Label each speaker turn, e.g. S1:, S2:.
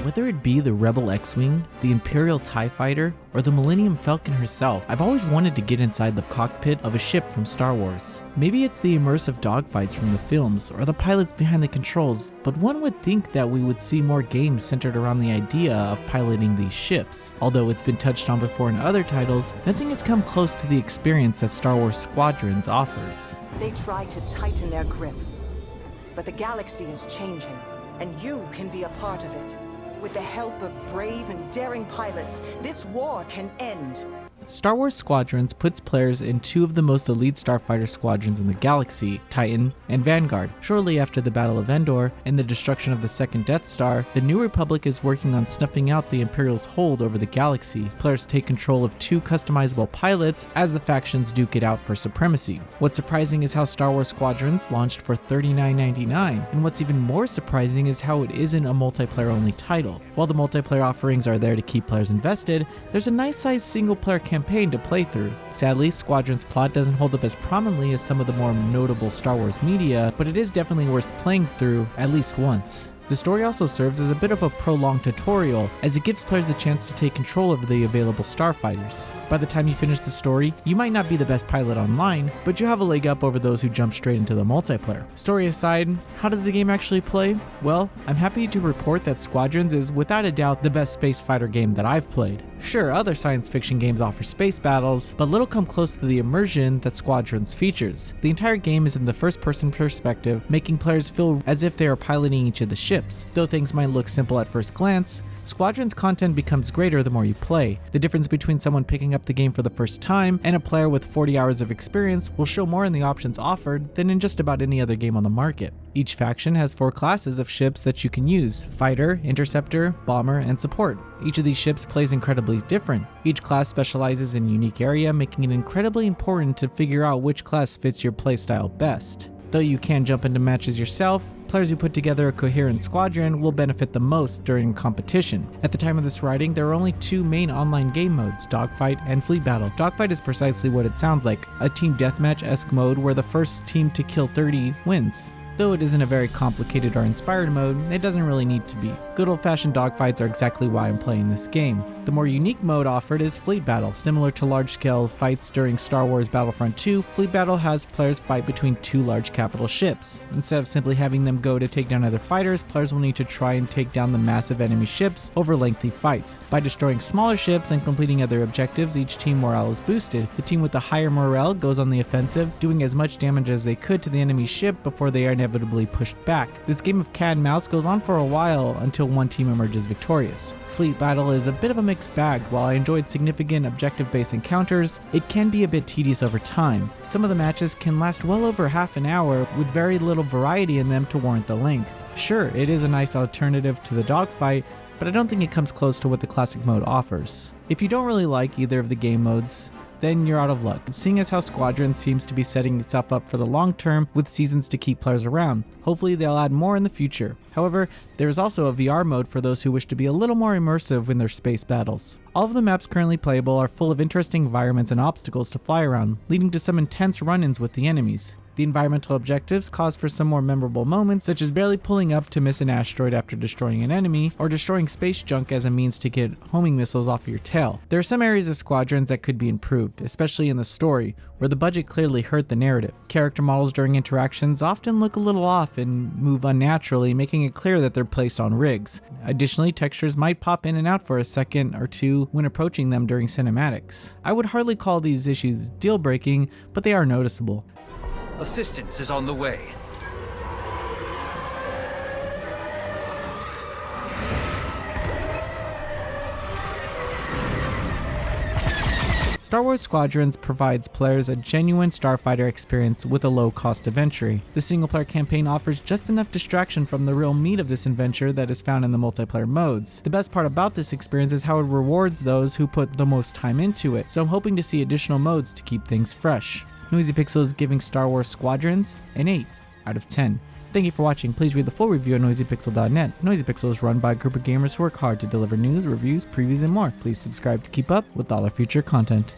S1: Whether it be the Rebel X-Wing, the Imperial TIE Fighter, or the Millennium Falcon herself, I've always wanted to get inside the cockpit of a ship from Star Wars. Maybe it's the immersive dogfights from the films, or the pilots behind the controls, but one would think that we would see more games centered around the idea of piloting these ships. Although it's been touched on before in other titles, nothing has come close to the experience that Star Wars Squadrons offers.
S2: They try to tighten their grip, but the galaxy is changing, and you can be a part of it. With the help of brave and daring pilots, this war can end.
S1: Star Wars Squadrons puts players in two of the most elite starfighter squadrons in the galaxy, Titan and Vanguard. Shortly after the Battle of Endor and the destruction of the second Death Star, the New Republic is working on snuffing out the Imperial's hold over the galaxy. Players take control of two customizable pilots as the factions duke it out for supremacy. What's surprising is how Star Wars Squadrons launched for $39.99, and what's even more surprising is how it isn't a multiplayer-only title. While the multiplayer offerings are there to keep players invested, there's a nice-sized single-player campaign to play through. Sadly, Squadron's plot doesn't hold up as prominently as some of the more notable Star Wars media, but it is definitely worth playing through at least once. The story also serves as a bit of a prolonged tutorial, as it gives players the chance to take control of the available starfighters. By the time you finish the story, you might not be the best pilot online, but you have a leg up over those who jump straight into the multiplayer. Story aside, how does the game actually play? Well, I'm happy to report that Squadrons is without a doubt the best space fighter game that I've played. Sure, other science fiction games offer space battles, but little come close to the immersion that Squadrons features. The entire game is in the first-person perspective, making players feel as if they are piloting each of the ships. Though things might look simple at first glance, Squadrons content becomes greater the more you play. The difference between someone picking up the game for the first time and a player with 40 hours of experience will show more in the options offered than in just about any other game on the market. Each faction has 4 classes of ships that you can use: Fighter, Interceptor, Bomber, and Support. Each of these ships plays incredibly different. Each class specializes in a unique area, making it incredibly important to figure out which class fits your playstyle best. Though you can jump into matches yourself, players who put together a coherent squadron will benefit the most during competition. At the time of this writing, there are only 2 main online game modes, Dogfight and Fleet Battle. Dogfight is precisely what it sounds like, a team deathmatch-esque mode where the first team to kill 30 wins. Though it isn't a very complicated or inspired mode, it doesn't really need to be. Good old-fashioned dogfights are exactly why I'm playing this game. The more unique mode offered is Fleet Battle. Similar to large-scale fights during Star Wars Battlefront 2, Fleet Battle has players fight between 2 large capital ships. Instead of simply having them go to take down other fighters, players will need to try and take down the massive enemy ships over lengthy fights. By destroying smaller ships and completing other objectives, each team morale is boosted. The team with the higher morale goes on the offensive, doing as much damage as they could to the enemy ship before they are inevitably pushed back. This game of cat and mouse goes on for a while until one team emerges victorious. Fleet Battle is a bit of a mixed bag. While I enjoyed significant objective-based encounters, it can be a bit tedious over time. Some of the matches can last well over half an hour with very little variety in them to warrant the length. Sure, it is a nice alternative to the dogfight, but I don't think it comes close to what the classic mode offers. If you don't really like either of the game modes, then you're out of luck, seeing as how Squadron seems to be setting itself up for the long term with seasons to keep players around. Hopefully they'll add more in the future. However, there is also a VR mode for those who wish to be a little more immersive in their space battles. All of the maps currently playable are full of interesting environments and obstacles to fly around, leading to some intense run-ins with the enemies. The environmental objectives cause for some more memorable moments, such as barely pulling up to miss an asteroid after destroying an enemy, or destroying space junk as a means to get homing missiles off of your tail. There are some areas of Squadrons that could be improved, especially in the story, where the budget clearly hurt the narrative. Character models during interactions often look a little off and move unnaturally, making it clear that they're placed on rigs. Additionally, textures might pop in and out for a second or two when approaching them during cinematics. I would hardly call these issues deal-breaking, but they are noticeable.
S3: Assistance is on the way.
S1: Star Wars Squadrons provides players a genuine starfighter experience with a low cost of entry. The single-player campaign offers just enough distraction from the real meat of this adventure that is found in the multiplayer modes. The best part about this experience is how it rewards those who put the most time into it, so I'm hoping to see additional modes to keep things fresh. Noisy Pixel is giving Star Wars Squadrons an 8 out of 10. Thank you for watching. Please read the full review at noisypixel.net. NoisyPixel is run by a group of gamers who work hard to deliver news, reviews, previews, and more. Please subscribe to keep up with all our future content.